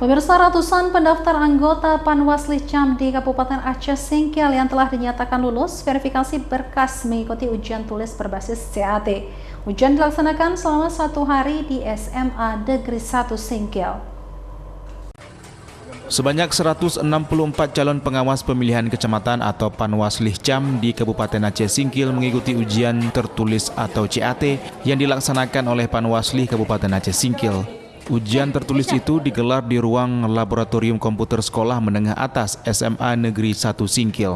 Pemirsa, ratusan pendaftar anggota Panwasli-Cam di Kabupaten Aceh Singkil yang telah dinyatakan lulus verifikasi berkas mengikuti ujian tulis berbasis CAT. Ujian dilaksanakan selama 1 hari di SMA Negeri 1 Singkil. Sebanyak 164 calon pengawas pemilihan kecamatan atau Panwasli-Cam di Kabupaten Aceh Singkil mengikuti ujian tertulis atau CAT yang dilaksanakan oleh Panwasli Kabupaten Aceh Singkil. Ujian tertulis itu digelar di ruang laboratorium komputer Sekolah Menengah Atas SMA Negeri 1 Singkil.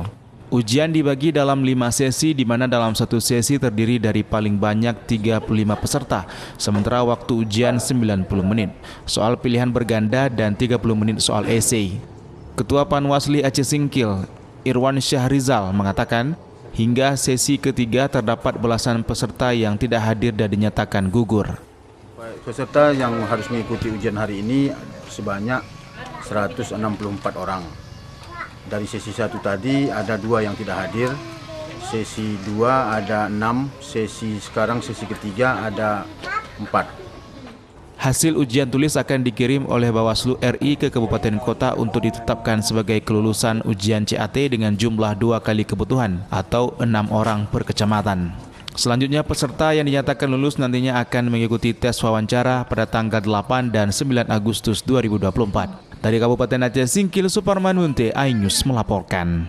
Ujian dibagi dalam 5 sesi, di mana dalam satu sesi terdiri dari paling banyak 35 peserta, sementara waktu ujian 90 menit, soal pilihan berganda dan 30 menit soal esei. Ketua Panwasli Aceh Singkil, Irwan Syahrizal, mengatakan hingga sesi ketiga terdapat belasan peserta yang tidak hadir dan dinyatakan gugur. Peserta yang harus mengikuti ujian hari ini sebanyak 164 orang. Dari sesi 1 tadi ada 2 yang tidak hadir, sesi 2 ada 6, sesi ketiga ada 4. Hasil ujian tulis akan dikirim oleh Bawaslu RI ke kabupaten kota untuk ditetapkan sebagai kelulusan ujian CAT dengan jumlah 2 kali kebutuhan atau 6 orang per kecamatan. Selanjutnya, peserta yang dinyatakan lulus nantinya akan mengikuti tes wawancara pada tanggal 8 dan 9 Agustus 2024. Dari Kabupaten Aceh Singkil, Suparman Munte, iNews melaporkan.